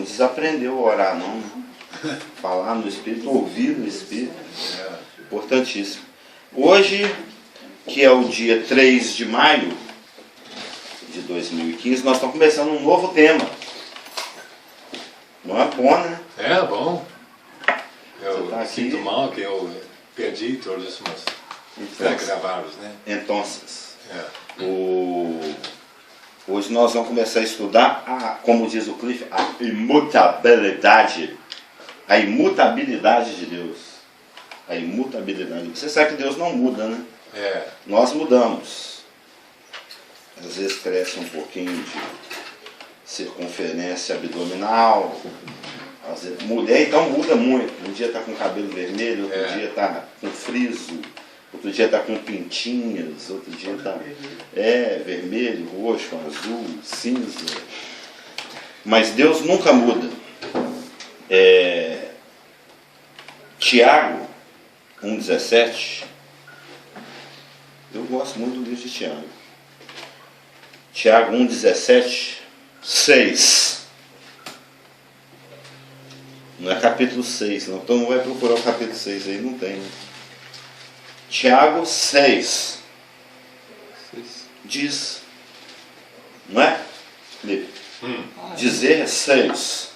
desaprendeu a orar não, né? Falar no Espírito, ouvir no Espírito, importantíssimo. Hoje, que é o dia 3 de maio de 2015, nós estamos começando um novo tema. Não é bom, né? É bom. Eu tá sinto mal que eu perdi todas essas pré-gravadas, né? Então, hoje nós vamos começar a estudar, como diz o Cliff, a imutabilidade de Deus. A imutabilidade. Você sabe que Deus não muda, né? Nós mudamos. Às vezes cresce um pouquinho de circunferência abdominal. Às vezes, mulher então muda muito. Um dia está com cabelo vermelho, outro dia está com friso, outro dia está com pintinhas, outro dia está vermelho, roxo, azul, cinza. Mas Deus nunca muda. Tiago 1,17. Eu gosto muito do livro de Tiago. Tiago 1,17, 6. Não é capítulo 6, não. Então não vai procurar o capítulo 6 aí, não tem. Né? Tiago 6. Diz. Não é, Felipe? Dizer é 6.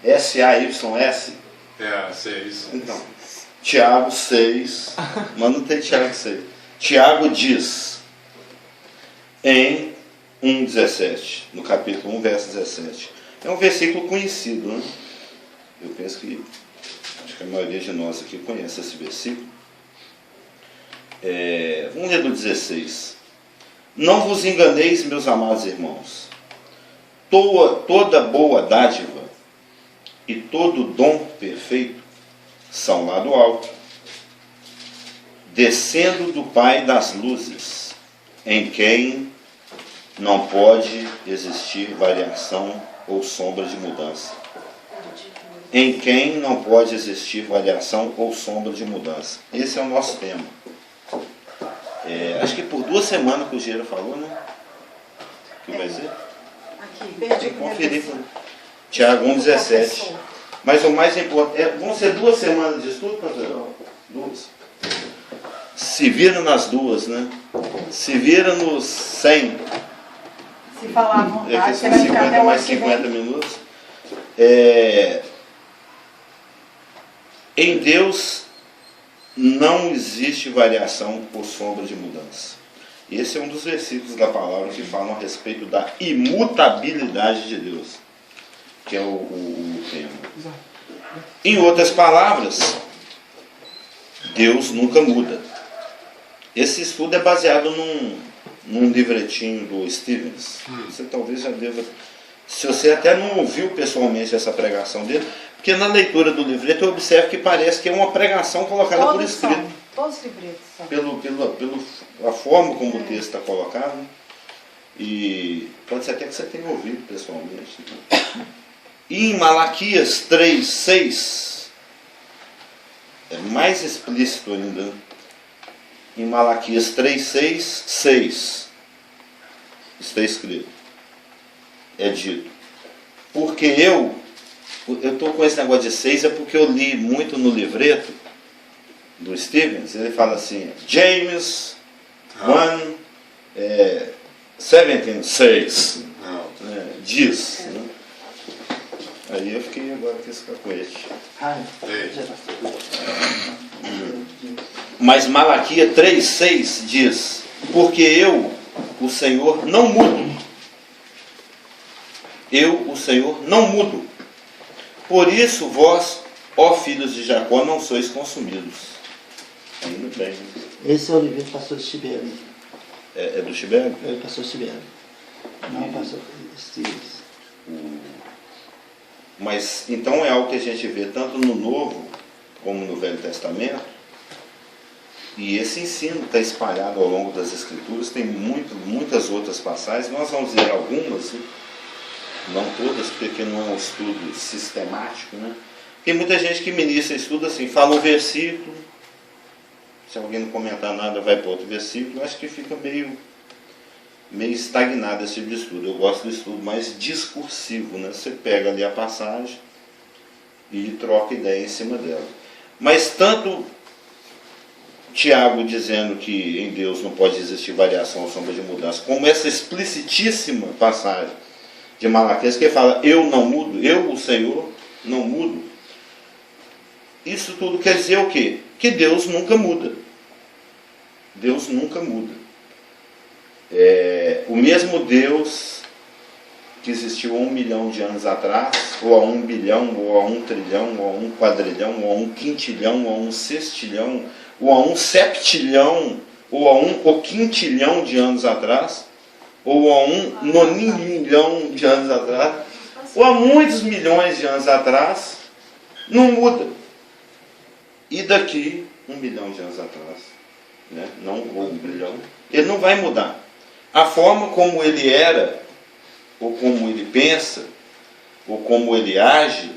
S-A-Y-S. 6. Então, Tiago 6. Mas não tem Tiago 6. Tiago diz em 1,17. No capítulo 1, verso 17. É um versículo conhecido, né? Eu penso que acho que a maioria de nós aqui conhece esse versículo. Vamos ler do 16. Não vos enganeis, meus amados irmãos. Toda boa dádiva e todo dom perfeito são lá do alto, descendo do Pai das luzes, em quem não pode existir variação ou sombra de mudança. Em quem não pode existir variação ou sombra de mudança. Esse é o nosso tema. Acho que por 2 semanas que o Gera falou, né? Que vai ser? Tem que conferir. Tiago 1,17. Mas o mais importante, vão ser 2 semanas de estudo, pastor? 2. Se vira nas 2, né? Se vira nos 100. Se falar à vontade, você vai 50 ficar até mais o que 50 vem. minutos. Em Deus não existe variação ou sombra de mudança. Esse é um dos versículos da palavra que falam a respeito da imutabilidade de Deus, que é o tema. Em outras palavras, Deus nunca muda. Esse estudo é baseado num livretinho do Stevens. Você talvez já deva... Se você até não ouviu pessoalmente essa pregação dele, porque na leitura do livreto eu observo que parece que é uma pregação colocada por escrito. Todos os livretos são. Pela forma como o texto está colocado. E pode ser até que você tenha ouvido pessoalmente. E em Malaquias 3:6 é mais explícito ainda. Em Malaquias 3:6 está escrito, é dito, porque eu estou com esse negócio de 6 é porque eu li muito no livreto do Stevens. Ele fala assim, James 1:17 diz, né? Aí eu fiquei agora com esse cacoete. Mas Malaquias 3:6 diz, porque eu, o Senhor, não mudo. Eu, o Senhor, não mudo. Por isso vós, ó filhos de Jacó, não sois consumidos. Ainda bem. Esse é o livro do pastor Tibério. É do Tibério? É do pastor Tibério. Não, pastor Stevens. Mas então é algo que a gente vê tanto no Novo como no Velho Testamento. E esse ensino está espalhado ao longo das Escrituras. Tem muitas outras passagens. Nós vamos ler algumas, não todas, porque não é um estudo sistemático, né? Tem muita gente que ministra estudo assim, fala um versículo, se alguém não comentar nada vai para outro versículo. Eu acho que fica meio meio estagnado esse tipo de estudo. Eu gosto do estudo mais discursivo, né? Você pega ali a passagem e troca ideia em cima dela. Mas tanto Tiago dizendo que em Deus não pode existir variação ou sombra de mudança, como essa explicitíssima passagem de Malaquias que fala, eu não mudo, eu, o Senhor, não mudo. Isso tudo quer dizer o quê? Que Deus nunca muda. Deus nunca muda. O mesmo Deus que existiu há 1 milhão de anos atrás, ou a 1 bilhão, ou a 1 trilhão, ou a 1 quadrilhão, ou a 1 quintilhão, ou a 1 sextilhão, ou a 1 septilhão, ou a 1 quintilhão de anos atrás, ou a 1 nonilhão de anos atrás, ou há muitos milhões de anos atrás, não muda. E daqui 1 milhão de anos atrás, né? Não ou 1 bilhão, ele não vai mudar. A forma como ele era, ou como ele pensa, ou como ele age,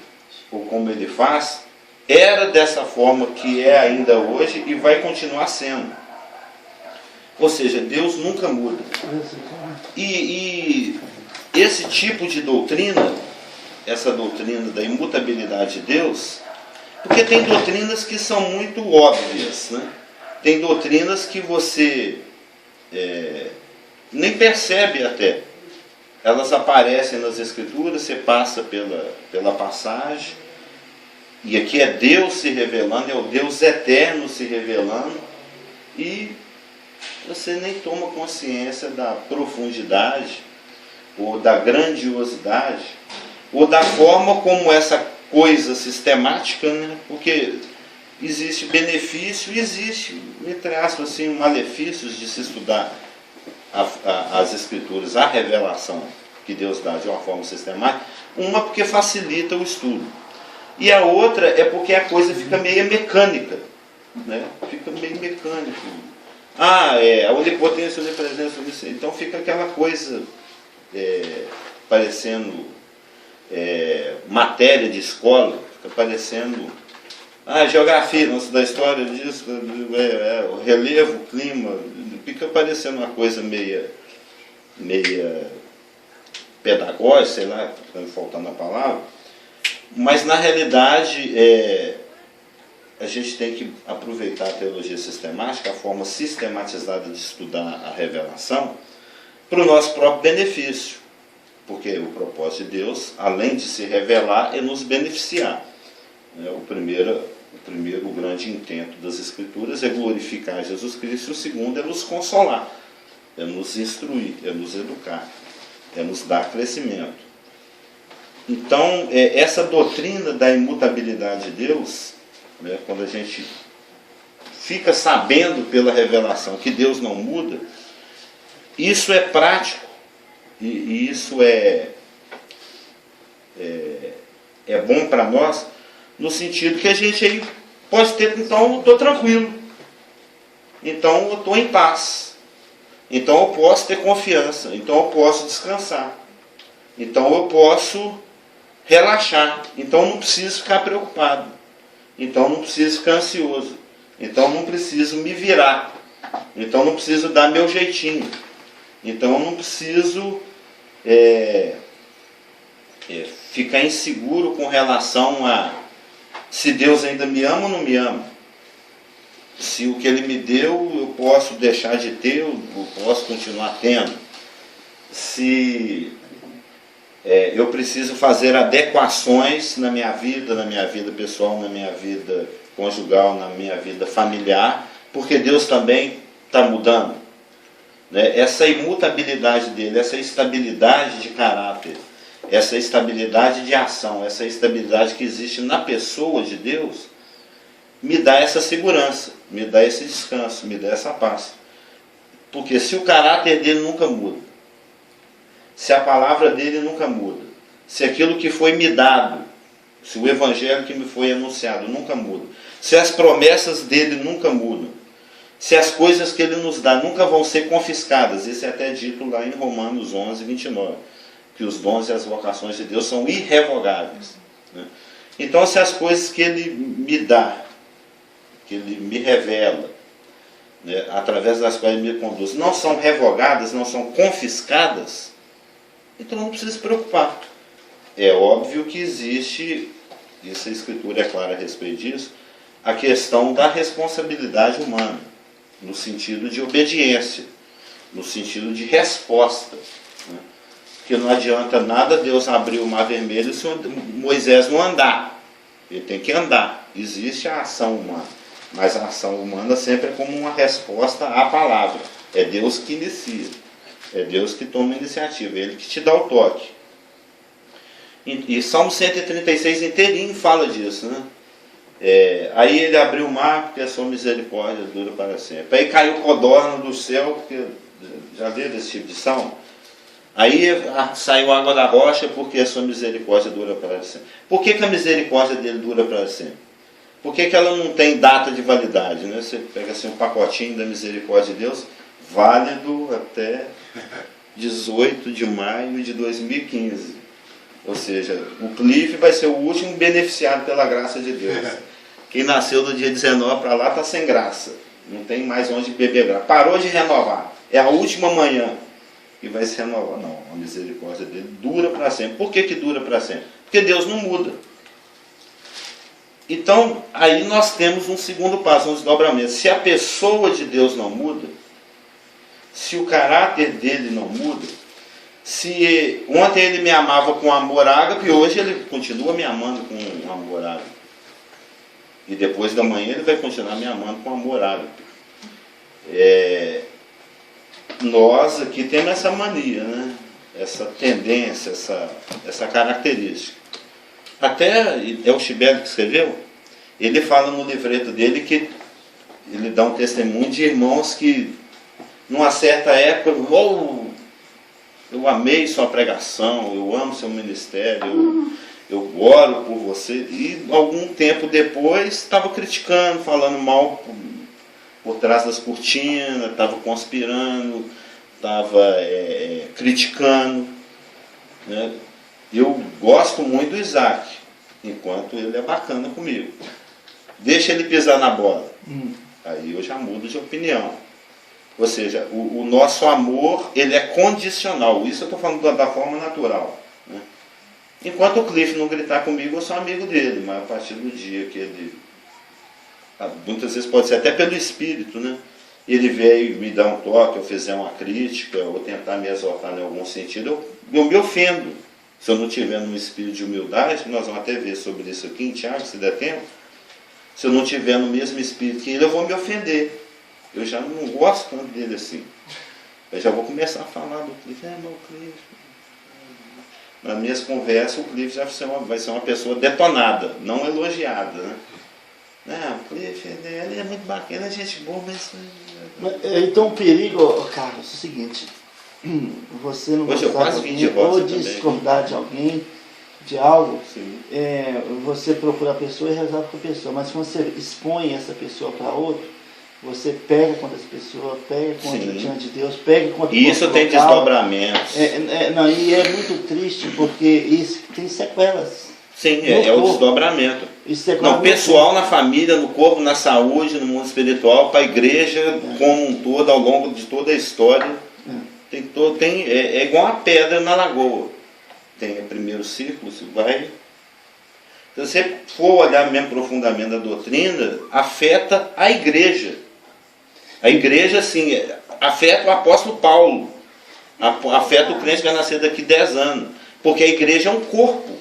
ou como ele faz, era dessa forma que é ainda hoje e vai continuar sendo. Ou seja, Deus nunca muda. E esse tipo de doutrina, essa doutrina da imutabilidade de Deus, porque tem doutrinas que são muito óbvias, né? Tem doutrinas que você nem percebe até. Elas aparecem nas Escrituras, você passa pela passagem, e aqui é Deus se revelando, é o Deus eterno se revelando, e você nem toma consciência da profundidade, ou da grandiosidade, ou da forma como essa coisa sistemática, né? Porque existe benefício e existe, entre aspas, assim, malefícios de se estudar as Escrituras, a revelação que Deus dá de uma forma sistemática. Uma porque facilita o estudo, e a outra é porque a coisa fica meio mecânica, né? Fica meio mecânico. A onipotência, a onipresença, então fica aquela coisa parecendo matéria de escola, fica parecendo geografia, não se dá história disso, o relevo, o clima, fica parecendo uma coisa meia pedagógica, sei lá, está me faltando a palavra, mas na realidade a gente tem que aproveitar a teologia sistemática, a forma sistematizada de estudar a revelação, para o nosso próprio benefício, porque o propósito de Deus, além de se revelar, é nos beneficiar. O primeiro grande intento das Escrituras é glorificar Jesus Cristo, e o segundo é nos consolar, é nos instruir, é nos educar, é nos dar crescimento. Então, essa doutrina da imutabilidade de Deus, né, quando a gente fica sabendo pela revelação que Deus não muda, isso é prático, e isso é bom para nós, no sentido que a gente aí pode ter, então eu estou tranquilo, então eu estou em paz, então eu posso ter confiança, então eu posso descansar, então eu posso relaxar, então eu não preciso ficar preocupado, então eu não preciso ficar ansioso, então eu não preciso me virar, então eu não preciso dar meu jeitinho, então eu não preciso ficar inseguro com relação a se Deus ainda me ama ou não me ama. Se o que Ele me deu eu posso deixar de ter, eu posso continuar tendo. Se eu preciso fazer adequações na minha vida pessoal, na minha vida conjugal, na minha vida familiar, porque Deus também está mudando. Essa imutabilidade dele, essa estabilidade de caráter, essa estabilidade de ação, essa estabilidade que existe na pessoa de Deus, me dá essa segurança, me dá esse descanso, me dá essa paz. Porque se o caráter dele nunca muda, se a palavra dele nunca muda, se aquilo que foi me dado, se o evangelho que me foi anunciado nunca muda, se as promessas dele nunca mudam, se as coisas que ele nos dá nunca vão ser confiscadas, isso é até dito lá em Romanos 11, 29, que os dons e as vocações de Deus são irrevogáveis, né? Então, se as coisas que ele me dá, que ele me revela, né, através das quais me conduz, não são revogadas, não são confiscadas, então não precisa se preocupar. É óbvio que existe, essa escritura é clara a respeito disso, a questão da responsabilidade humana, no sentido de obediência, no sentido de resposta. Né? Porque não adianta nada Deus abrir o mar vermelho se Moisés não andar. Ele tem que andar. Existe a ação humana, mas a ação humana sempre é como uma resposta à palavra. É Deus que inicia, é Deus que toma a iniciativa, é Ele que te dá o toque. E Salmo 136 inteirinho fala disso, né? Aí ele abriu o mar porque a sua misericórdia dura para sempre. Aí caiu codorna do céu, porque já viu desse tipo de salmo? Aí saiu água da rocha porque a sua misericórdia dura para sempre. Por que a misericórdia dele dura para sempre? Por que ela não tem data de validade? Né? Você pega assim um pacotinho da misericórdia de Deus, válido até 18 de maio de 2015. Ou seja, o Cliff vai ser o último beneficiado pela graça de Deus. Quem nasceu do dia 19 para lá está sem graça. Não tem mais onde beber graça. Parou de renovar. É a última manhã que vai se renovar. Não, a misericórdia dele dura para sempre. Por que dura para sempre? Porque Deus não muda. Então, aí nós temos um segundo passo, um desdobramento. Se a pessoa de Deus não muda, se o caráter dele não muda, se ontem ele me amava com amor ágape e hoje ele continua me amando com amor ágape. E depois da manhã ele vai continuar me amando com amor ágape. Nós aqui temos essa mania, né? Essa tendência, essa característica. Até é o Chibeli que escreveu, ele fala no livreto dele que ele dá um testemunho de irmãos que numa certa época, eu amei sua pregação, eu amo seu ministério, eu oro por você. E algum tempo depois estava criticando, falando mal por trás das cortinas, estava conspirando, estava criticando. Né? Eu gosto muito do Isaac, enquanto ele é bacana comigo. Deixa ele pisar na bola. Aí eu já mudo de opinião. Ou seja, o nosso amor, ele é condicional. Isso eu estou falando da forma natural. Né? Enquanto o Cliff não gritar comigo, eu sou amigo dele. Mas a partir do dia que ele... Muitas vezes pode ser até pelo espírito, né? Ele veio me dar um toque, eu fizer uma crítica, ou tentar me exortar em algum sentido, eu me ofendo. Se eu não tiver num espírito de humildade, nós vamos até ver sobre isso aqui em Tiago, se der tempo. Se eu não tiver no mesmo espírito que ele, eu vou me ofender. Eu já não gosto tanto dele assim. Eu já vou começar a falar do Cliff. Meu Cliff. Nas minhas conversas, o Cliff já vai ser uma pessoa detonada, não elogiada. Né? O Cliff, ele é muito bacana, é gente boa, mas... Então o perigo, Carlos, é o seguinte, você não Hoje eu gostar quase de vim de alguém, ou roça também. discordar de alguém, de algo, Sim. você procura a pessoa e resolve com a pessoa. Mas quando você expõe essa pessoa para outro, você pega contra essa pessoa, pega contra diante de Deus, pega contra o isso tem local. Desdobramentos. Não, e é muito triste porque isso tem sequelas. Sim, é o desdobramento. Não, pessoal, na família, no corpo, na saúde, no mundo espiritual, para a igreja como um todo, ao longo de toda a história. É igual uma pedra na lagoa. Tem o primeiro círculo, se vai... Se você for olhar mesmo profundamente a doutrina, afeta a igreja. A igreja, assim, afeta o apóstolo Paulo. Afeta o crente que vai nascer daqui 10 anos. Porque a igreja é um corpo.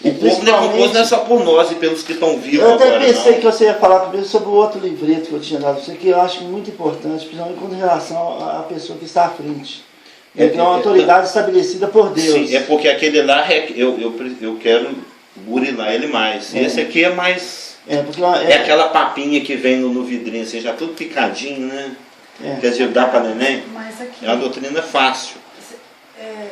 O corpo não é composto não é só por nós e pelos que estão vivos agora. Eu até pensei que você ia falar comigo sobre o outro livreto que eu tinha dado. Isso aqui eu acho muito importante, principalmente com relação à pessoa que está à frente. Ele é uma autoridade estabelecida por Deus. Sim, é porque aquele lá, eu quero burilar ele mais. Esse aqui é mais... É aquela papinha que vem no vidrinho, assim, já tudo picadinho, né? Quer dizer, dá para neném? Mas aqui, é uma doutrina fácil.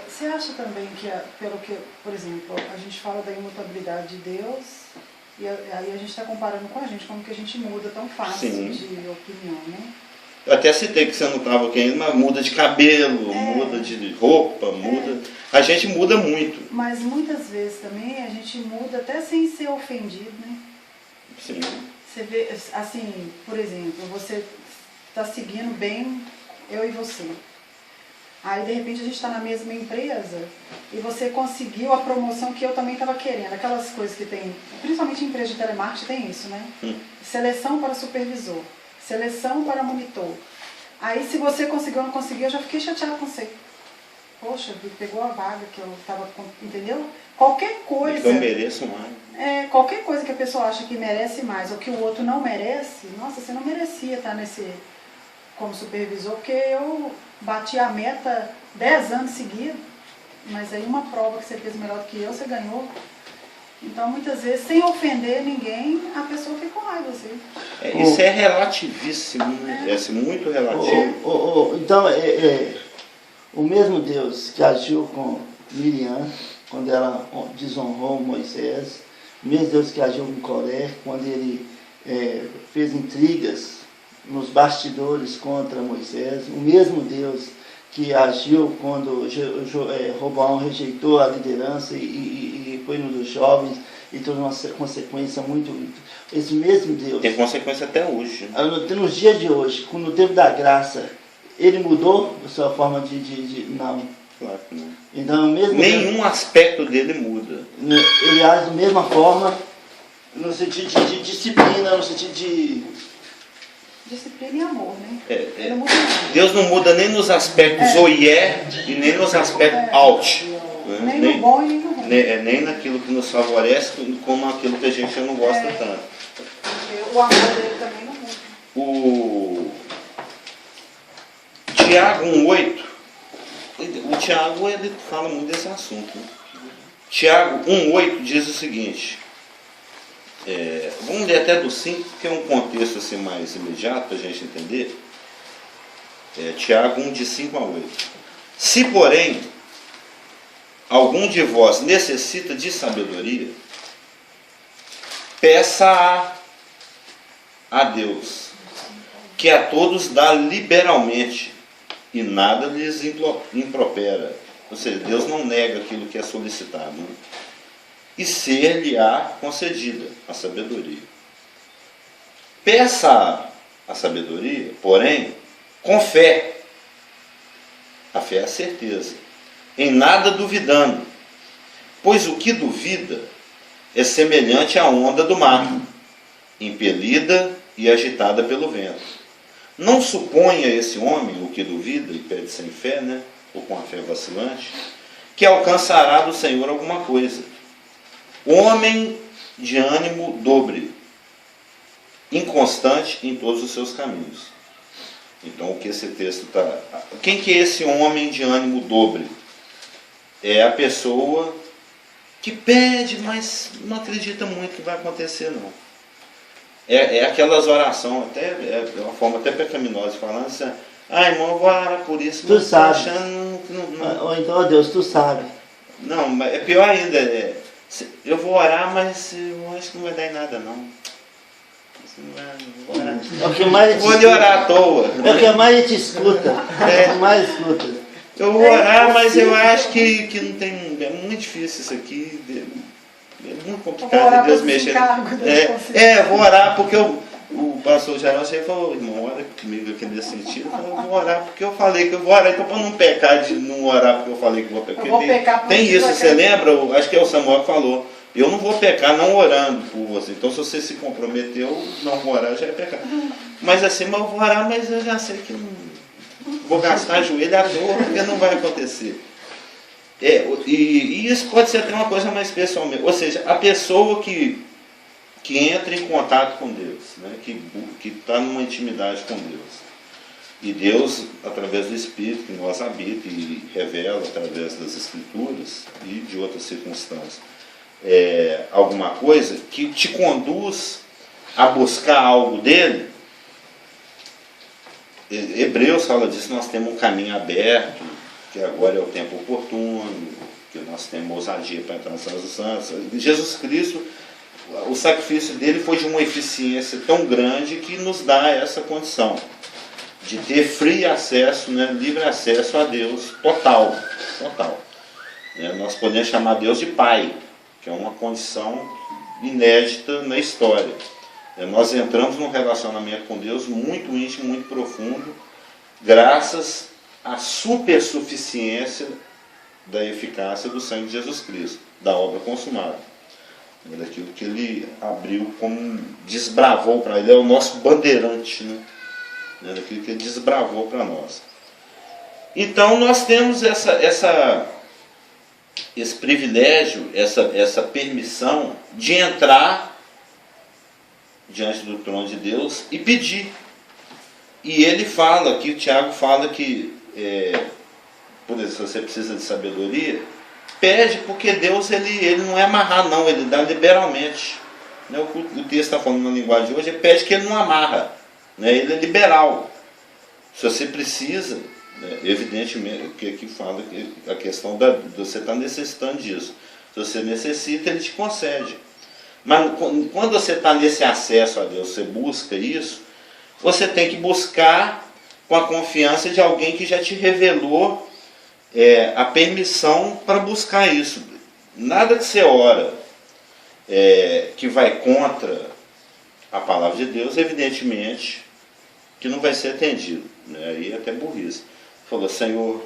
Você acha também que, pelo que, por exemplo, a gente fala da imutabilidade de Deus, e aí a gente está comparando com a gente, como que a gente muda tão fácil de opinião, né? Eu até citei que você não estava aqui ainda, mas muda de cabelo, muda de roupa, muda... A gente muda muito. Mas muitas vezes também a gente muda até sem ser ofendido, né? Sim. Você vê, assim, por exemplo, você está seguindo bem eu e você. Aí, de repente, a gente está na mesma empresa e você conseguiu a promoção que eu também estava querendo. Aquelas coisas que tem, principalmente em empresa de telemarketing, tem isso, né? Seleção para supervisor, seleção para monitor. Aí, se você conseguiu ou não conseguiu, eu já fiquei chateada com você. Poxa, pegou a vaga que eu estava, entendeu? Qualquer coisa... Eu mereço mais. Qualquer coisa que a pessoa acha que merece mais ou que o outro não merece, nossa, você não merecia estar como supervisor, porque eu bati a meta 10 anos seguidos, mas aí uma prova que você fez melhor do que eu, você ganhou. Então, muitas vezes, sem ofender ninguém, a pessoa fica com raiva. Assim. Isso é relativíssimo, né? É muito relativo. Então, o mesmo Deus que agiu com Miriam, quando ela desonrou Moisés, o mesmo Deus que agiu com Coré, quando ele fez intrigas nos bastidores contra Moisés, o mesmo Deus que agiu quando Roboão rejeitou a liderança e foi no dos jovens e teve uma consequência muito... Esse mesmo Deus... Tem consequência até hoje. Nos dias de hoje, no tempo da graça, ele mudou a sua forma de não. Claro que não. Então, mesmo nenhum aspecto dele muda. Ele age da mesma forma, no sentido de disciplina, no sentido de... Disciplina e amor, né? Ele não muda nada. Deus não muda nem nos aspectos oié e nem nos aspectos out. Nem no bom e nem no ruim. Nem naquilo que nos favorece, como aquilo que a gente não gosta tanto. O amor dele também não muda. O Tiago 1,8, o Tiago ele fala muito desse assunto. Né? Tiago 1,8 diz o seguinte, vamos ler até do 5, que é um contexto assim, mais imediato para a gente entender. Tiago 1, de 5 a 8. Se, porém, algum de vós necessita de sabedoria, peça a Deus, que a todos dá liberalmente, e nada lhes impropera. Ou seja, Deus não nega aquilo que é solicitado. Né? E ser-lhe-á concedida a sabedoria. Peça a sabedoria, porém, com fé. A fé é a certeza. Em nada duvidando. Pois o que duvida é semelhante à onda do mar, impelida e agitada pelo vento. Não suponha esse homem, o que duvida e pede sem fé, né, ou com a fé vacilante, que alcançará do Senhor alguma coisa. Homem de ânimo dobre, inconstante em todos os seus caminhos. Então, o que esse texto está... Quem que é esse homem de ânimo dobre? É a pessoa que pede, mas não acredita muito que vai acontecer, não. É aquelas orações, até, é uma forma até pecaminosa de falar, assim, irmão, eu vou orar por isso, tu sabe. Achando que não. Ou então, ó Deus, tu sabe. Não, mas é pior ainda, eu vou orar, mas eu acho que não vai dar em nada, não. Não vou orar. É o que mais Vou lhe orar à toa. É o que mais a gente escuta. É o que mais escuta. Eu vou orar, mas eu acho que não tem... É muito difícil isso aqui. É muito complicado Deus mexer. Vou orar porque o pastor Geraldo falou, irmão, ora comigo aqui nesse sentido. Eu vou orar porque eu falei que eu vou orar. Então, para não pecar de não orar porque eu falei que vou pecar. Tem isso, você lembra? Acho que é o Samuel que falou. Eu não vou pecar não orando por você. Então, se você se comprometeu, não vou orar, já é pecar. Mas assim, mas eu vou orar, mas eu já sei que não vou gastar joelho à toa, porque não vai acontecer. E isso pode ser até uma coisa mais pessoal mesmo. Ou seja, a pessoa que entra em contato com Deus, né, que está numa intimidade com Deus. E Deus, através do Espírito que nós habita e revela através das Escrituras e de outras circunstâncias, alguma coisa que te conduz a buscar algo dele. Hebreus fala disso, nós temos um caminho aberto, que agora é o tempo oportuno, que nós temos ousadia para entrar nas santas. Jesus Cristo, o sacrifício dele foi de uma eficiência tão grande que nos dá essa condição de ter free acesso, né, livre acesso a Deus total. Nós podemos chamar Deus de Pai, que é uma condição inédita na história. Nós entramos num relacionamento com Deus muito íntimo, muito profundo, graças à supersuficiência da eficácia do sangue de Jesus Cristo, da obra consumada. Daquilo que ele abriu como desbravou para ele, é o nosso bandeirante, né? Daquilo que ele desbravou para nós. Então nós temos esse privilégio, essa permissão de entrar diante do trono de Deus e pedir. E ele fala aqui, o Tiago fala que, por exemplo, se você precisa de sabedoria, pede, porque Deus ele não é amarrar, não, ele dá liberalmente. Né? O texto está falando na linguagem de hoje, ele pede que ele não amarra, né? Ele é liberal. Se você precisa, né, evidentemente, que aqui fala que a questão de você estar necessitando disso. Se você necessita, ele te concede. Mas quando você está nesse acesso a Deus, você busca isso, você tem que buscar com a confiança de alguém que já te revelou a permissão para buscar isso. Nada que você ora que vai contra a palavra de Deus, evidentemente, que não vai ser atendido. Né? Aí até burrice. Falou, Senhor,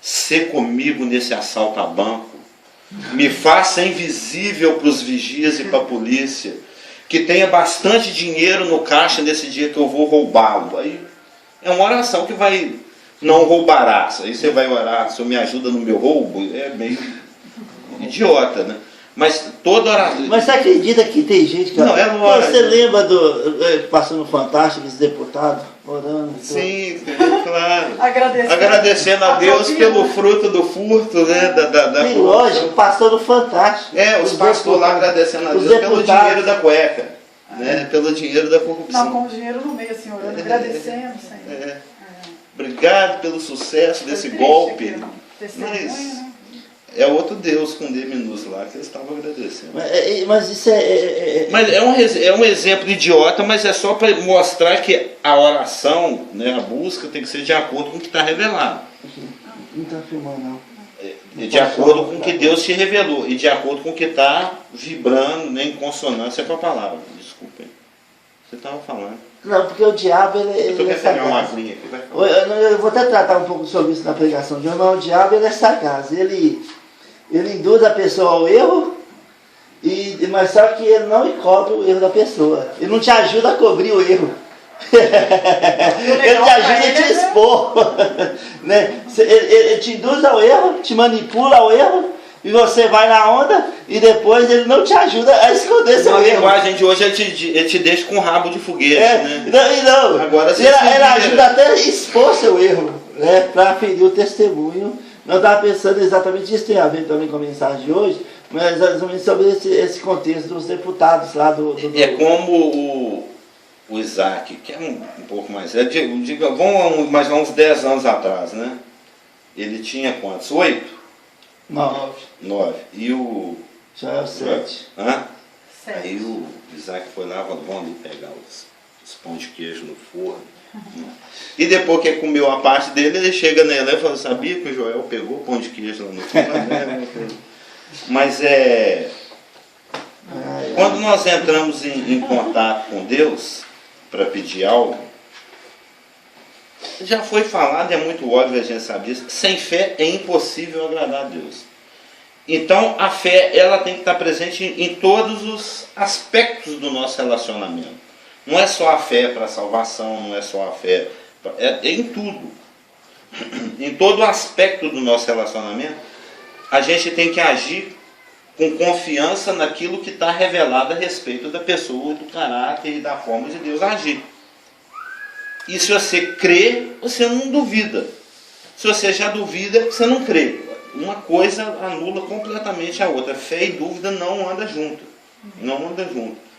sê comigo nesse assalto a banco, me faça invisível para os vigias e para a polícia, que tenha bastante dinheiro no caixa nesse dia que eu vou roubá-lo. Aí é uma oração que vai, não roubarás. Aí você vai orar, Senhor, me ajuda no meu roubo. É meio idiota, né? Mas toda oração... Mas você acredita que tem gente que... Não, é lógico. Você lembra do passando no Fantástico, esse deputado orando? Sim, claro. Agradecendo a Deus pelo fruto do furto, né? Tem lógico, passou no Fantástico. Os pastores lá agradecendo a Deus pelo dinheiro da cueca, né? Pelo dinheiro da corrupção. Não, com o dinheiro no meio, assim, orando, agradecendo, Senhor. Obrigado pelo sucesso desse golpe. Mas é outro Deus com D minúsculo lá que eles estavam agradecendo. Mas isso Mas é um exemplo idiota, mas é só para mostrar que a oração, né, a busca tem que ser de acordo com o que está revelado. Não está filmando, não. De acordo com o que Deus te revelou e de acordo com o que está vibrando, né, em consonância com a palavra. Desculpem. Você estava falando. Não, porque o diabo, ele é sagaz. Uma aguinha aqui, vai falar. Eu vou até tratar um pouco sobre isso na pregação de hoje, mas o diabo, ele é sagaz. Ele induz a pessoa ao erro, mas só que ele não encobre o erro da pessoa. Ele não te ajuda a cobrir o erro. Ele te ajuda a te expor. Né? Ele te induz ao erro, te manipula ao erro, e você vai na onda, e depois ele não te ajuda a esconder seu erro. Na linguagem de hoje, ele te deixa com rabo de foguete. Né? Não. Agora, ele ajuda até a expor seu erro, né? Para ferir o testemunho. Eu estava pensando exatamente isso, tem a ver também com a mensagem de hoje, mas exatamente sobre esse contexto dos deputados lá do... É como o Isaac, que é um pouco mais... Vamos imaginar uns 10 anos atrás, né? Ele tinha quantos? 8? 9. E o... Já é o 7. Hã? 7. Aí o Isaac foi lá, vamos ali pegar os pão de queijo no forno. E depois que comeu a parte dele, ele chega nela e fala, sabia que o Joel pegou o pão de queijo lá no forno? Mas quando nós entramos em contato com Deus para pedir algo, já foi falado, é muito óbvio, a gente sabe disso, sem fé é impossível agradar a Deus. Então a fé, ela tem que estar presente em todos os aspectos do nosso relacionamento. Não é só a fé para a salvação, não é só a fé, é em tudo. Em todo aspecto do nosso relacionamento, a gente tem que agir com confiança naquilo que está revelado a respeito da pessoa, do caráter e da forma de Deus agir. E se você crê, você não duvida. Se você já duvida, você não crê. Uma coisa anula completamente a outra. Fé e dúvida não andam junto. Não andam junto.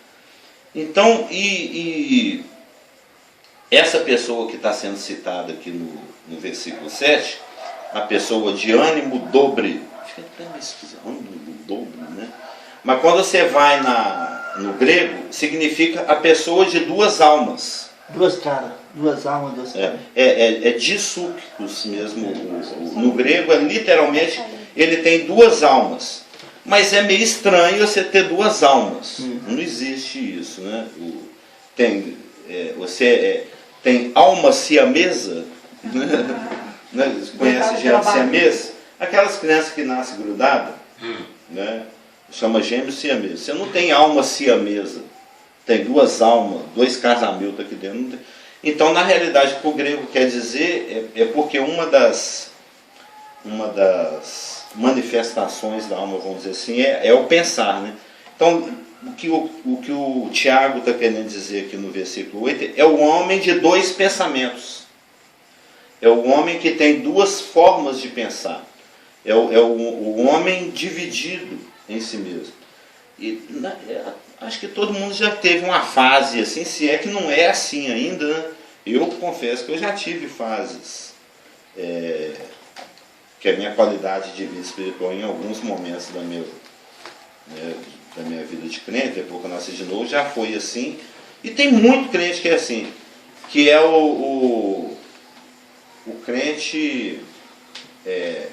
Então, essa pessoa que está sendo citada aqui no versículo 7, a pessoa de ânimo dobre, fica até meio esquisito, ânimo dobre, né? Mas quando você vai no grego, significa a pessoa de duas almas. Duas caras, duas almas, duas caras. É dissúquicos mesmo. No grego, literalmente, ele tem duas almas. Mas é meio estranho você ter duas almas. Não existe isso, né? tem alma siamesa, né? Conhece gente siamesa? Aquelas crianças que nascem grudadas, né? Chama gêmeos siameses. Você não tem alma siamesa, tem duas almas, dois casamentos aqui dentro. Então, na realidade, o que o grego quer dizer é porque uma das manifestações da alma, vamos dizer assim, é o pensar, né? Então, o que o Tiago está querendo dizer aqui no versículo 8 é o homem de dois pensamentos. É o homem que tem duas formas de pensar. É o homem dividido em si mesmo. E acho que todo mundo já teve uma fase assim, se é que não é assim ainda, né? Eu confesso que eu já tive fases que a minha qualidade de vida espiritual em alguns momentos da minha vida de crente, depois que eu nasci de novo, já foi assim. E tem muito crente que é assim, que é o crente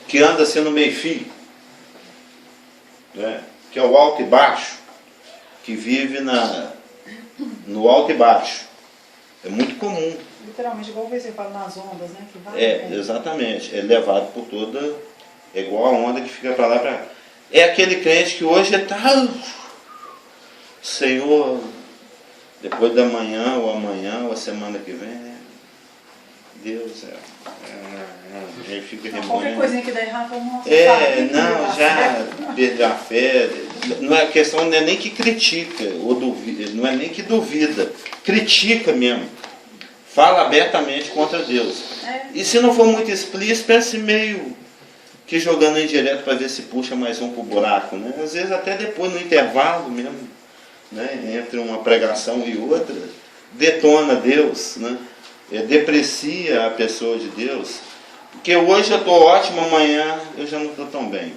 que anda sendo meio-fio, né? Que é o alto e baixo, que vive no alto e baixo. É muito comum. Literalmente, igual você fala nas ondas, né? Que vai, exatamente. É levado por toda... É igual a onda que fica para lá e para cá. É aquele crente que hoje está... Senhor, depois da manhã, ou amanhã, ou a semana que vem, Deus ele fica remoendo. Qualquer coisinha que der errado, vamos já perdeu a fé. Não é questão, não é nem que critica, ou duvida, não é nem que duvida. Critica mesmo. Fala abertamente contra Deus. E se não for muito explícito, pense meio que jogando em direto para ver se puxa mais um pro buraco, né? Às vezes até depois, no intervalo mesmo, né? Entre uma pregação e outra, detona Deus, né? Deprecia a pessoa de Deus. Porque hoje eu estou ótimo, amanhã eu já não estou tão bem.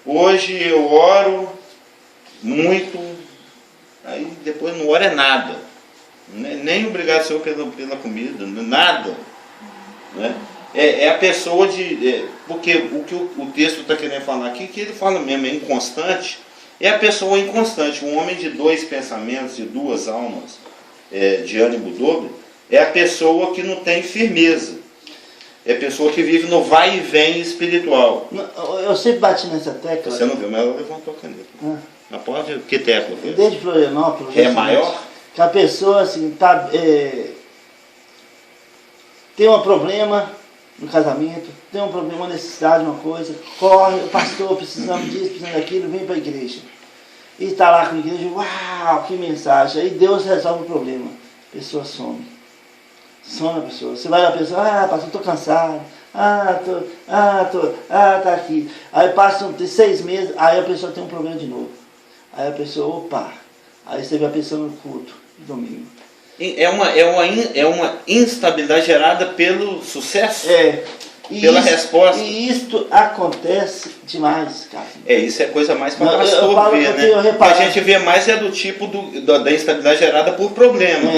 Hoje eu oro muito, aí depois não oro nada. Nem obrigado, Senhor, pela comida, nada. Né? É a pessoa porque o que o texto está querendo falar aqui, que ele fala mesmo, é inconstante, é a pessoa inconstante, um homem de dois pensamentos, de duas almas, de ânimo dobro, é a pessoa que não tem firmeza. É a pessoa que vive no vai e vem espiritual. Eu sempre bati nessa tecla. Você não viu, mas ela levantou a caneta. Mas pode ver, que tecla foi? Desde Florianópolis. É maior? Que a pessoa assim, tem um problema no casamento, tem um problema, uma necessidade, uma coisa, corre, pastor, precisamos disso, precisamos daquilo, vem para a igreja. E está lá com a igreja, uau, que mensagem. Aí Deus resolve o problema. A pessoa some. Some a pessoa. Você vai na pessoa, pastor, estou cansado. Tá aqui. Aí passam 6 meses, aí a pessoa tem um problema de novo. Aí a pessoa, opa. Aí você vê a pessoa no culto, domingo. É uma instabilidade gerada pelo sucesso? Pela resposta. E isto acontece demais, cara. Isso é coisa mais para pastor ver, né? A gente vê mais do tipo da instabilidade gerada por problema.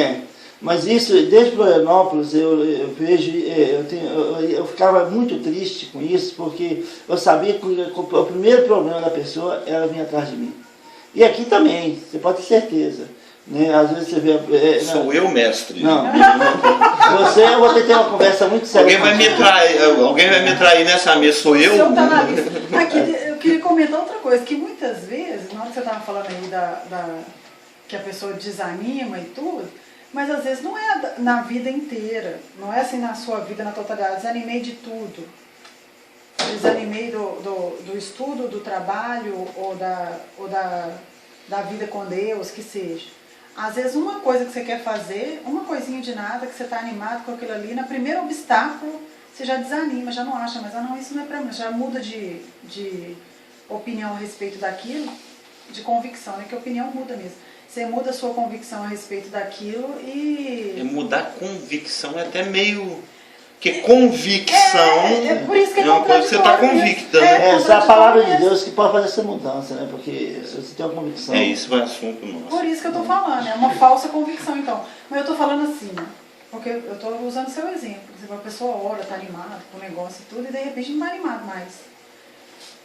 Mas isso, desde Florianópolis, eu vejo, eu ficava muito triste com isso, porque eu sabia que o primeiro problema da pessoa, ela vinha atrás de mim. E aqui também, você pode ter certeza. Né? Às vezes você vê... Sou eu, mestre. Não. Eu vou ter que ter uma conversa muito séria. Alguém vai me trair nessa mesa, sou eu? Aqui, eu queria comentar outra coisa, que muitas vezes, na hora que você estava falando aí que a pessoa desanima e tudo, mas às vezes não é na vida inteira, não é assim na sua vida, na totalidade. Desanimei de tudo. Desanimei do estudo, do trabalho ou da vida com Deus, que seja. Às vezes uma coisa que você quer fazer, uma coisinha de nada, que você está animado com aquilo ali, no primeiro obstáculo você já desanima, já não acha, mas não, isso não é para mim, já muda de opinião a respeito daquilo, de convicção, né? Que a opinião muda mesmo. Você muda a sua convicção a respeito daquilo e... Mudar convicção é até meio... Porque convicção por isso que é uma coisa que você está convicta, né? Essa é a palavra de Deus que pode fazer essa mudança, né? Porque se você tem uma convicção... Isso é assunto nosso. Por isso que eu estou falando, é uma falsa convicção, então. Mas eu estou falando assim, porque eu estou usando o seu exemplo. Por exemplo, a pessoa ora, está animada com o negócio e tudo, e de repente não está animado mais.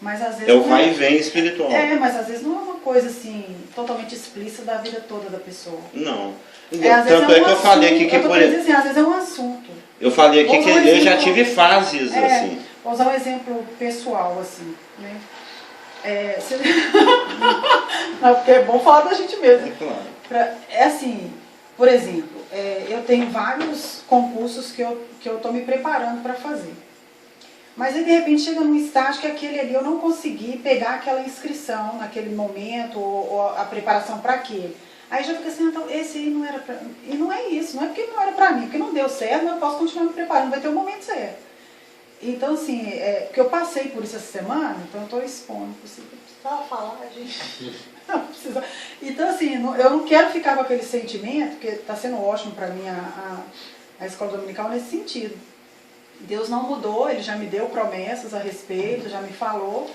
Mas às vezes É o não vai e vem espiritual. mas às vezes não é uma coisa assim, totalmente explícita da vida toda da pessoa. Não. Às vezes Tanto é que eu falei aqui que eu tô por querendo dizer assim, às vezes é um assunto. eu falei aqui Vou que usar um eu já exemplo. tive fases assim. Vou usar um exemplo pessoal, assim, né? Não, porque é bom falar da gente mesmo. É claro. É assim, por exemplo, eu tenho vários concursos que eu estou me preparando para fazer. Mas aí de repente chega num estágio que aquele ali eu não consegui pegar aquela inscrição naquele momento, ou a preparação para aquele. Aí já fica assim, então, esse aí não era pra... E não é isso, não é porque não era para mim, porque não deu certo, mas eu posso continuar me preparando, vai ter um momento certo. Então assim, porque eu passei por isso essa semana, então eu estou expondo. Você precisava falar, gente. Não precisa. Então assim, eu não quero ficar com aquele sentimento, porque está sendo ótimo para mim a escola dominical nesse sentido. Deus não mudou, Ele já me deu promessas a respeito, já me falou.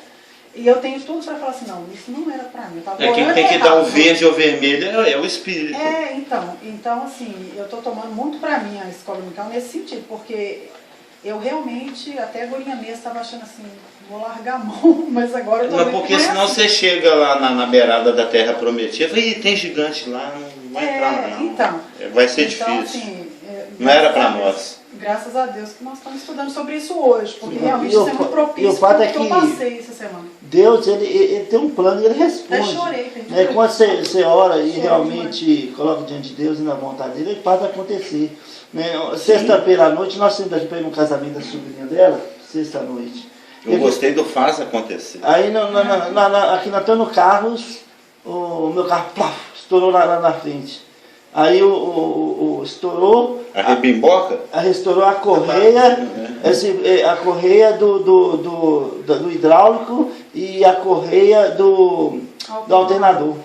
E eu tenho tudo para falar assim, não, isso não era para mim. Quem tem que dar o verde ou o vermelho é o Espírito. Então assim, eu estou tomando muito para mim a escola dominical nesse sentido, porque eu realmente, até agorinha mesmo, estava achando assim, vou largar a mão, mas agora eu tô Mas vendo porque que não é senão assim. você chega lá na beirada da terra prometida e tem gigante lá, não vai entrar lá não. Então, vai ser então, difícil. Assim, não era para Deus, nós. Graças a Deus que nós estamos estudando sobre isso hoje, porque Sim, realmente e o isso é muito fa- propício e o fato porque é que eu passei essa semana. Deus, ele tem um plano e ele responde. Até chorei, perdi Né? tudo. Quando você ora e Chorei realmente coloca diante de Deus e na vontade dele, ele faz acontecer. Né? Sexta-feira à noite, nós sempre aqui para ir no casamento da sobrinha dela, sexta-noite. Eu gostei do faz acontecer. Aí aqui na Antônio Carlos, o meu carro plaf, estourou lá na frente. Aí estourou. A rebimboca? Estourou a correia, a correia do hidráulico e a correia do alternador.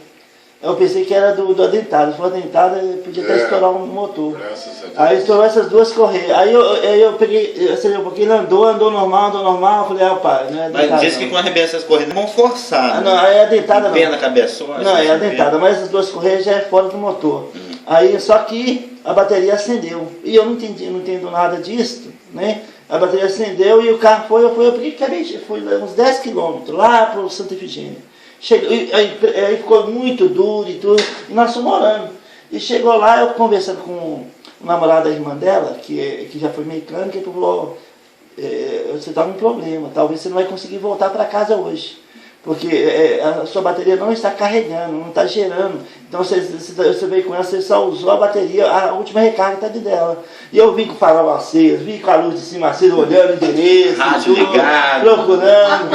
Eu pensei que era do adentado. Se for adentado, podia até estourar um motor. Graças a Deus. Aí estourou essas duas correias. Aí eu peguei, acelerei um pouquinho, ele andou normal. Eu falei, pai, não é adentado. Mas diz que quando arrebenta essas corridas vão forçar. Não, aí é adentada não. Pena cabeçosa. Não, é adentada, mas essas duas correias já é fora do motor. Aí, só que a bateria acendeu. E eu não entendo nada disso, né? A bateria acendeu e o carro eu peguei, foi uns 10 quilômetros, lá para o Santa Efigênia. Chegou, aí ficou muito duro e tudo, e nós fomos orando. E chegou lá, eu conversando com o namorado da irmã dela, que já foi mecânica, ele falou, você está com um problema, talvez você não vai conseguir voltar para casa hoje. Porque a sua bateria não está carregando, não está gerando. Então você veio com ela, você só usou a bateria, a última recarga está de dela. E eu vim com o farol aceso, vim com a luz de cima acesa, olhando o endereço, Rádio tudo, ligado. procurando.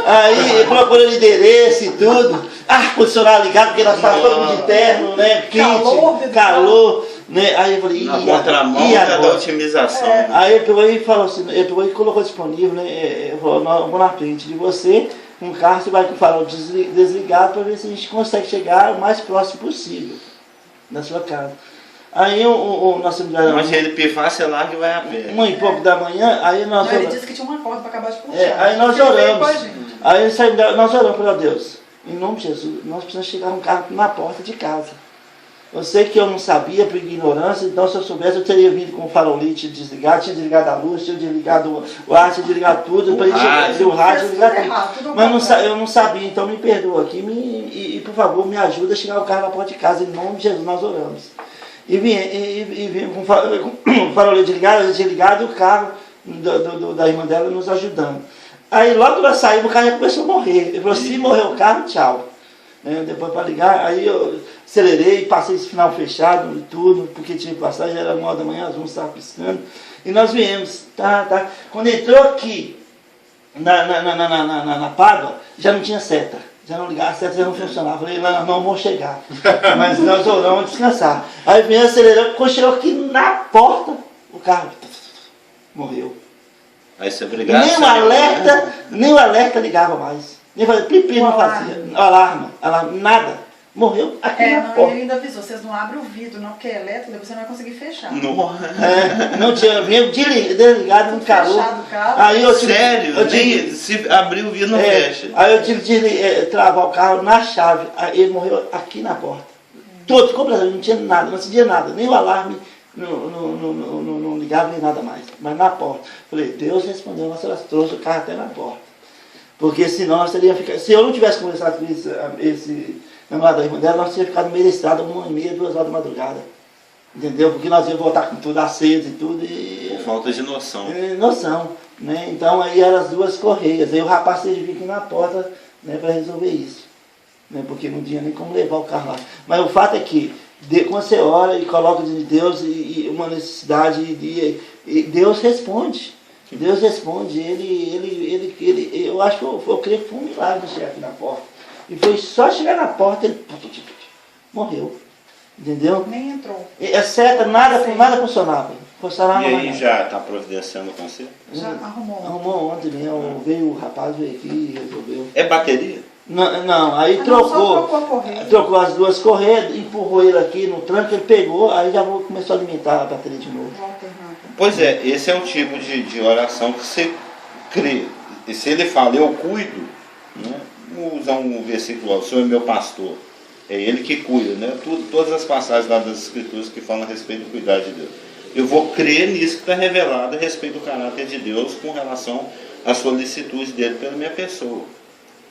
Aí procurando endereço e tudo. Ar-condicionado ligado, porque nós estávamos todo mundo de terno, né? Quente, calor. Né? Aí eu falei, Na contramão da otimização. Aí ele pegou e falou assim, ele pegou e colocou disponível, né? Eu falei, eu vou na frente de você, com o carro, você vai com o farol desligado para ver se a gente consegue chegar o mais próximo possível da sua casa. Aí nós temos Mas ele pifar, você larga e vai a pé. 1h pouco da manhã, aí nós Ele disse que tinha uma corda para acabar de puxar. aí nós Ele veio oramos. com a gente. Aí nós oramos para Deus. Em nome de Jesus, nós precisamos chegar um carro na porta de casa. Eu sei que eu não sabia por ignorância, então se eu soubesse eu teria vindo com o farolete desligado, tinha desligado a luz, tinha desligado o ar, tinha desligado tudo, o rádio, desligado tudo. Mas eu não sabia, então me perdoa aqui e por favor me ajuda a chegar o carro na porta de casa, em nome de Jesus nós oramos. E vim com o farolete desligado e o carro da irmã dela nos ajudando. Aí logo nós saímos, o carro já começou a morrer. Ele falou, se morrer o carro, tchau. Depois para ligar, aí eu acelerei, passei esse final fechado e tudo, porque tinha que passar, já era 1h da manhã, as luzes estavam piscando. E nós viemos, tá. Quando entrou aqui na Pádua, já não tinha seta. Já não ligava, a seta já não funcionava. Falei, lá nós não vamos chegar. Mas nós oramos descansar. Aí vim acelerando, quando chegou aqui na porta, o carro morreu. Aí você brigava. Nem o alerta ligava mais. Nem fazia, pipi não fazia. Alarma, nada. Morreu aqui na porta. Ele ainda avisou, vocês não abrem o vidro, não, porque é elétrico, depois você não vai conseguir fechar. Não tinha, veio desligado no calor. Aí eu tive, Sério? Se abrir o vidro não fecha. Aí eu tive de travar o carro na chave. Aí ele morreu aqui na porta. Todo, completamente, não tinha nada, não acendia nada, nem o alarme não ligava nem nada mais. Mas na porta. Falei, Deus respondeu, nossa, ela trouxe o carro até na porta. Porque senão nós teríamos ficado. Se eu não tivesse conversado com esse namorado da irmã dela, nós teríamos ficado no meio da estrada 1h30, 2 horas da madrugada. Entendeu? Porque nós íamos voltar com tudo aceso e tudo. Por falta de noção. Noção. Né? Então aí eram as duas correias. Aí o rapaz teve que vir aqui na porta, né, para resolver isso. Né? Porque não tinha nem como levar o carro lá. Mas o fato é que quando você ora e coloca diante de Deus e uma necessidade, e Deus responde. Deus responde. Eu acho que eu creio que foi um milagre chegar aqui na porta. E foi só chegar na porta, ele morreu. Entendeu? Nem entrou. É certo, nada funcionava. E aí já está providenciando com você? Já arrumou. Arrumou ontem mesmo. Veio o rapaz, veio aqui e resolveu. É bateria? Não, aí Só trocou. trocou a correia. Trocou as duas correias, empurrou ele aqui no tranco, ele pegou, aí já começou a alimentar a bateria de novo. Vou alternar. Pois é, esse é o tipo de oração que você crê. E se ele fala, eu cuido, né? Vamos usar um versículo, o Senhor é meu pastor. É ele que cuida, né? Todas as passagens lá das Escrituras que falam a respeito do cuidado de Deus. Eu vou crer nisso que está revelado a respeito do caráter de Deus com relação à solicitude dele pela minha pessoa,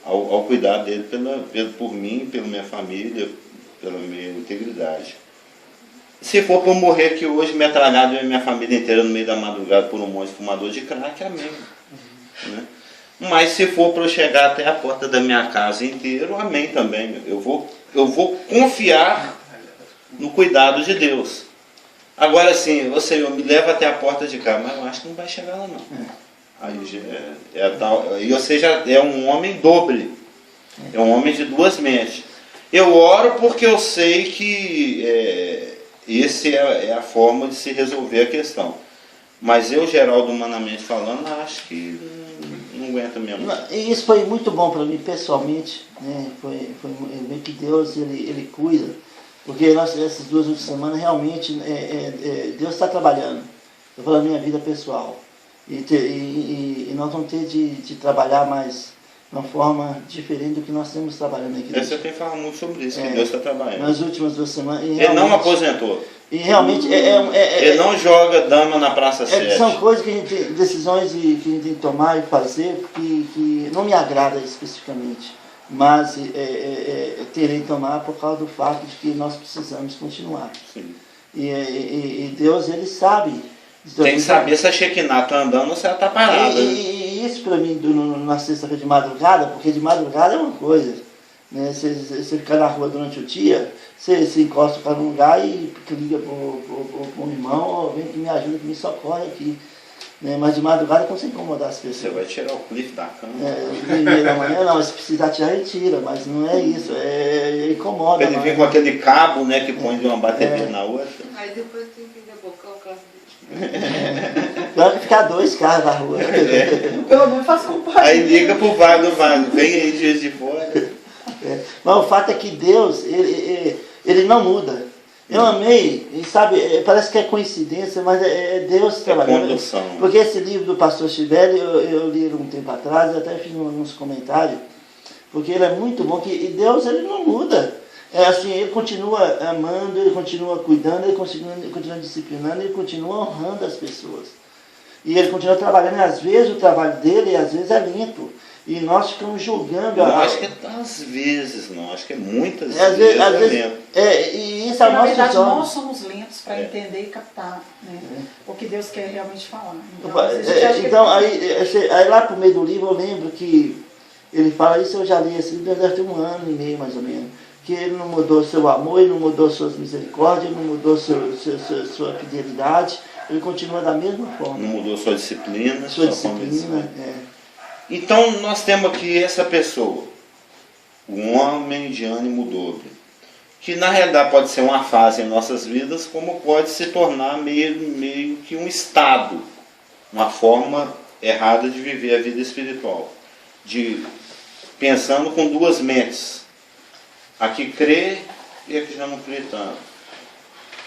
ao cuidado dele por mim, pela minha família, pela minha integridade. Se for para eu morrer aqui hoje, metralhado eu e minha família inteira no meio da madrugada por um monte de fumador de crack, amém. Né? Mas se for para eu chegar até a porta da minha casa inteira, amém também. Eu vou confiar no cuidado de Deus. Agora sim, ô Senhor, me leva até a porta de casa, mas eu acho que não vai chegar lá não. Aí ou seja, é um homem dobre, é um homem de duas mentes. Eu oro porque eu sei que essa é a forma de se resolver a questão. Mas eu, Geraldo, humanamente falando, acho que não aguenta mesmo. E isso foi muito bom para mim pessoalmente, né? Foi ver que Deus ele cuida, porque essas 2 últimas semanas realmente Deus está trabalhando. Eu falo da minha vida pessoal. E nós vamos ter de trabalhar mais de uma forma diferente do que nós estamos trabalhando aqui. Você tem falado muito sobre isso, que Deus está trabalhando. Nas últimas 2 semanas. Ele não aposentou. E realmente ele não joga dama na Praça 7. São coisas que a gente tem, decisões que a gente tem que tomar e fazer que não me agrada especificamente, mas terei que tomar por causa do fato de que nós precisamos continuar. Sim. E Deus, ele sabe. Tem que saber se a Shekinah está andando ou se ela está parada. E isso para mim, na sexta-feira de madrugada, porque de madrugada é uma coisa. Né? Você ficar na rua durante o dia, você encosta para um lugar e liga para um irmão, vem que me ajuda, que me socorre aqui. Né? Mas de madrugada não você incomodar as pessoas. Você vai tirar o clipe da cama. 1h30 da manhã, não, se precisar tirar, ele tira, mas não é isso, incomoda. Ele vem com aquele cabo, né, que põe de uma bateria na outra. Aí depois tem que rebocar o carro dele. Pior que ficar 2 carros na rua. Pelo menos faço companhia. Aí liga pro Wagner, vem aí de Juiz de Fora. Mas o fato é que Deus, ele não muda. Eu amei, e sabe, parece que é coincidência, mas é Deus trabalhando. Condução. Porque esse livro do pastor Chivelli, eu li ele um tempo atrás, eu até fiz uns comentários, porque ele é muito bom, e Deus ele não muda. Assim, ele continua amando, ele continua cuidando, ele continua disciplinando, ele continua honrando as pessoas. E ele continua trabalhando, e às vezes o trabalho dele, às vezes é lento. E nós ficamos julgando. Não, acho que às vezes não, acho que é muitas às vezes. vezes e isso é na verdade, nosso nós somos lentos para entender e captar, né, o que Deus quer realmente falar. Então, aí lá pro meio do livro eu lembro que ele fala isso, eu já li esse livro, deve ter 1 ano e meio mais ou menos. Que ele não mudou seu amor, ele não mudou suas misericórdias, ele não mudou sua fidelidade, ele continua da mesma forma. Não mudou sua disciplina, sua disciplina. Então nós temos aqui essa pessoa, um homem de ânimo dobre, que na realidade pode ser uma fase em nossas vidas, como pode se tornar meio que um estado, uma forma errada de viver a vida espiritual, pensando com 2 mentes. A que crê e a que já não crê tanto.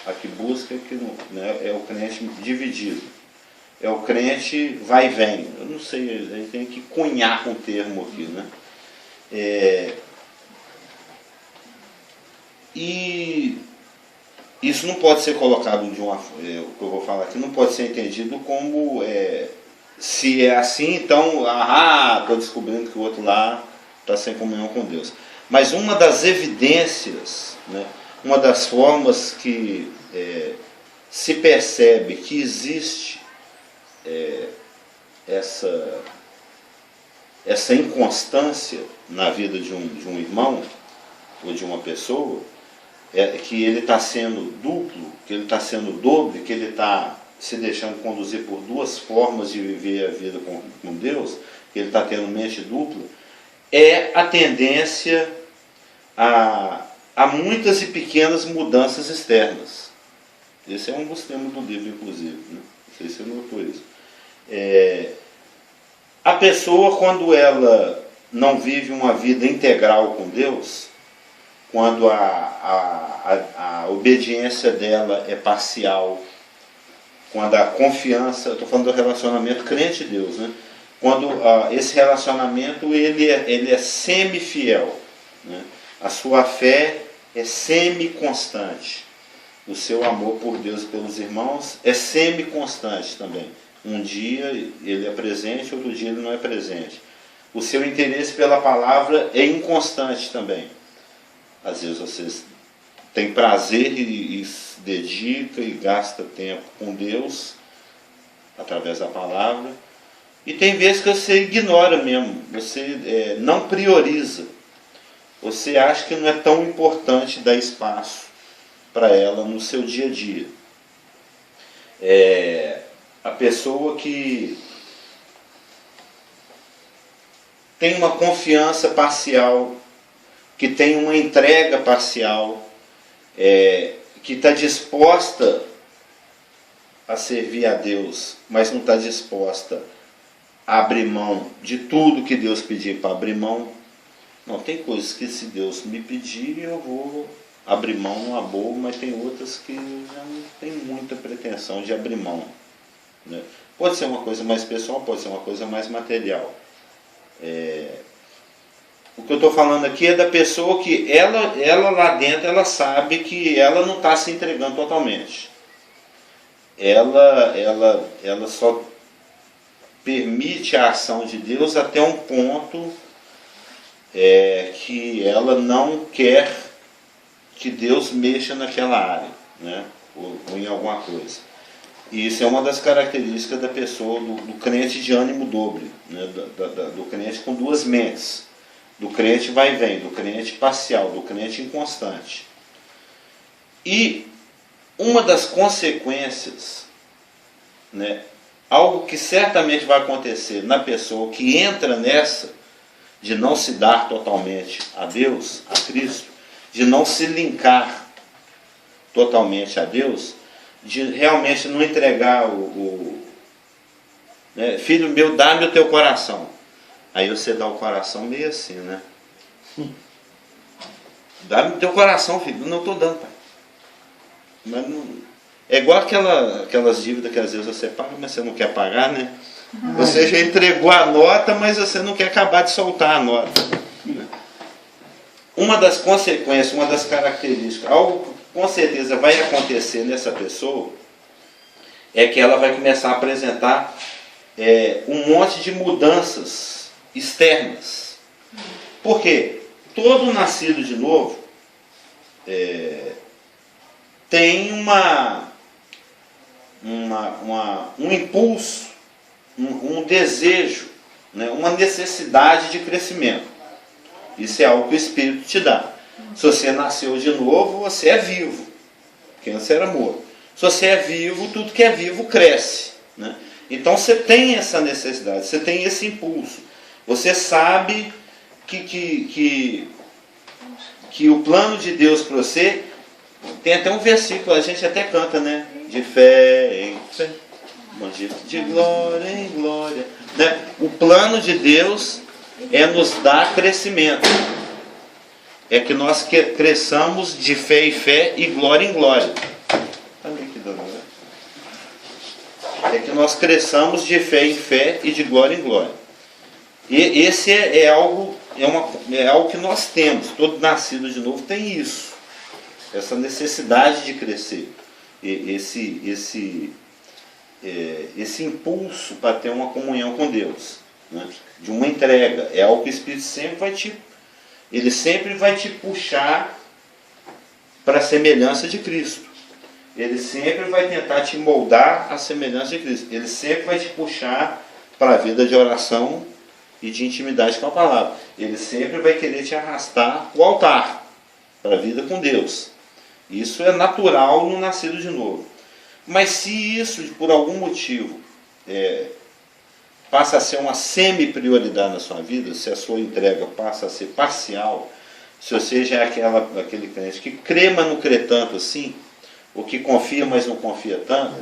A que busca e a que não. Né? É o crente dividido. É o crente vai e vem. Eu não sei, a gente tem que cunhar um termo aqui. Né? E isso não pode ser colocado o que eu vou falar aqui, não pode ser entendido como se é assim, então, estou descobrindo que o outro lá está sem comunhão com Deus. Mas uma das evidências, né, uma das formas que se percebe que existe essa inconstância na vida de um irmão ou de uma pessoa, é que ele está sendo duplo, que ele está sendo dobre, que ele está se deixando conduzir por duas formas de viver a vida com Deus, que ele está tendo mente dupla, é a tendência a muitas e pequenas mudanças externas. Esse é um dos temas do livro, inclusive, né? Não sei se você notou isso. A pessoa, quando ela não vive uma vida integral com Deus, quando a obediência dela é parcial, quando a confiança, estou falando do relacionamento crente-Deus, né? Quando esse relacionamento ele é semi-fiel, né? A sua fé é semi-constante, o seu amor por Deus e pelos irmãos é semi-constante também. Um dia ele é presente, outro dia ele não é presente. O seu interesse pela palavra é inconstante também. Às vezes você tem prazer e se dedica e gasta tempo com Deus através da palavra. E tem vezes que você ignora mesmo, você não prioriza. Você acha que não é tão importante dar espaço para ela no seu dia a dia. A pessoa que tem uma confiança parcial, que tem uma entrega parcial, que está disposta a servir a Deus, mas não está disposta a abrir mão de tudo que Deus pedir para abrir mão. Não, tem coisas que se Deus me pedir eu vou abrir mão numa boa, mas tem outras que já não tem muita pretensão de abrir mão, né? Pode ser uma coisa mais pessoal, pode ser uma coisa mais material. O que eu estou falando aqui é da pessoa que ela lá dentro ela sabe que ela não está se entregando totalmente. Ela só permite a ação de Deus até um ponto que ela não quer que Deus mexa naquela área, né? ou em alguma coisa. E isso é uma das características da pessoa, do crente de ânimo dobre, né? do crente com duas mentes, do crente vai e vem, do crente parcial, do crente inconstante. E uma das consequências, né, algo que certamente vai acontecer na pessoa que entra nessa, de não se dar totalmente a Deus, a Cristo, de não se linkar totalmente a Deus, de realmente não entregar né, filho meu, dá-me o teu coração. Aí você dá o coração meio assim, né? Dá-me o teu coração, filho. Não estou dando, pai. Mas não... É igual aquelas dívidas que às vezes você paga, mas você não quer pagar, né? Você já entregou a nota, mas você não quer acabar de soltar a nota. Uma das consequências, uma das características, algo que com certeza vai acontecer nessa pessoa, é que ela vai começar a apresentar um monte de mudanças externas. Por quê? Todo nascido de novo tem um impulso, um desejo, né, uma necessidade de crescimento. Isso é algo que o Espírito te dá. Se você nasceu de novo, você é vivo, porque antes era morto. Se você é vivo, tudo que é vivo cresce, né? Então você tem essa necessidade, você tem esse impulso. Você sabe que o plano de Deus para você, tem até um versículo, a gente até canta, né? De fé em fé, de glória em glória, né? O plano de Deus é nos dar crescimento. É que nós cresçamos de fé em fé e glória em glória. É que nós cresçamos de fé em fé e de glória em glória. E esse é algo que nós temos. Todo nascido de novo tem isso. Essa necessidade de crescer. esse impulso para ter uma comunhão com Deus, né? De uma entrega. É algo que o Espírito sempre vai te puxar para a semelhança de Cristo. Ele sempre vai tentar te moldar à semelhança de Cristo. Ele sempre vai te puxar para a vida de oração e de intimidade com a palavra. Ele sempre vai querer te arrastar para o altar, para a vida com Deus. Isso é natural no nascido de novo. Mas se isso, por algum motivo, passa a ser uma semi-prioridade na sua vida, se a sua entrega passa a ser parcial, se você já é aquele crente que crê, mas não crê tanto assim, ou que confia, mas não confia tanto,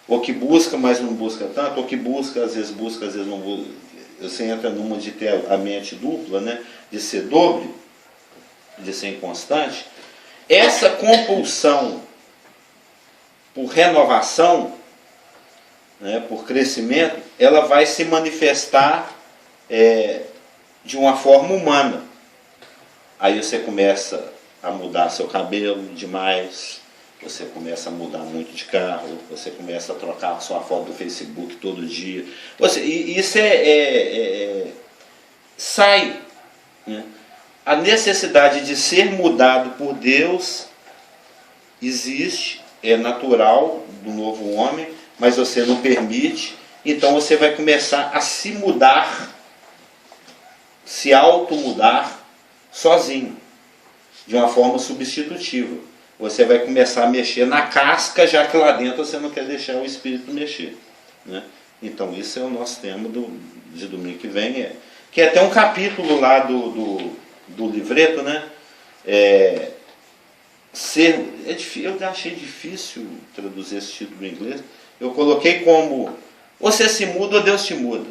ou que busca, mas não busca tanto, ou que busca, às vezes não busca. Você entra numa de ter a mente dupla, né? De ser dobre, de ser inconstante. Essa compulsão por renovação, né, por crescimento, ela vai se manifestar de uma forma humana. Aí você começa a mudar seu cabelo demais, você começa a mudar muito de carro, você começa a trocar a sua foto do Facebook todo dia. Isso sai, né? A necessidade de ser mudado por Deus existe, é natural do novo homem, mas você não permite, então você vai começar a se mudar, se auto-mudar sozinho, de uma forma substitutiva. Você vai começar a mexer na casca, já que lá dentro você não quer deixar o Espírito mexer, né? Então isso é o nosso tema de domingo que vem, que é até um capítulo lá do livreto, né? Eu achei difícil traduzir esse título em inglês. Eu coloquei como você se muda ou Deus te muda,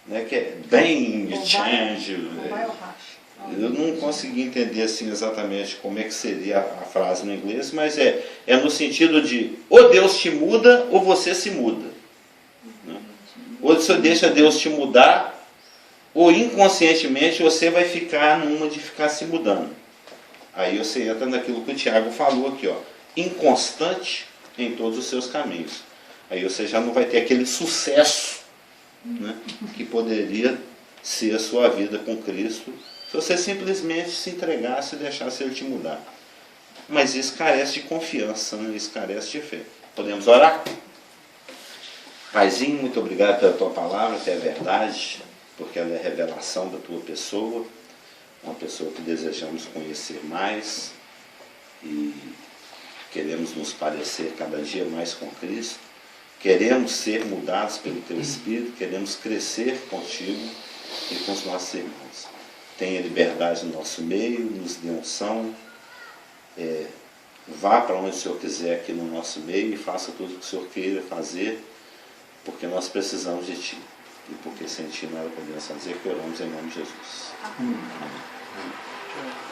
né? Que é bem change. Eu não consegui entender assim exatamente como é que seria a frase no inglês, mas é no sentido de ou Deus te muda ou você se muda, né? Ou você deixa Deus te mudar, ou inconscientemente você vai ficar numa de ficar se mudando. Aí você entra naquilo que o Tiago falou aqui, ó, inconstante em todos os seus caminhos. Aí você já não vai ter aquele sucesso, né, que poderia ser a sua vida com Cristo, se você simplesmente se entregasse e deixasse Ele te mudar. Mas isso carece de confiança, né? Isso carece de fé. Podemos orar? Paizinho, muito obrigado pela tua palavra, que é verdade, porque ela é revelação da tua pessoa, uma pessoa que desejamos conhecer mais e queremos nos parecer cada dia mais com Cristo, queremos ser mudados pelo teu Espírito, queremos crescer contigo e com os nossos irmãos. Tenha liberdade no nosso meio, nos dê unção, vá para onde o Senhor quiser aqui no nosso meio e faça tudo o que o Senhor queira fazer, porque nós precisamos de Ti. E porque sem Ti nada podemos fazer, que oramos em nome de Jesus. Amém.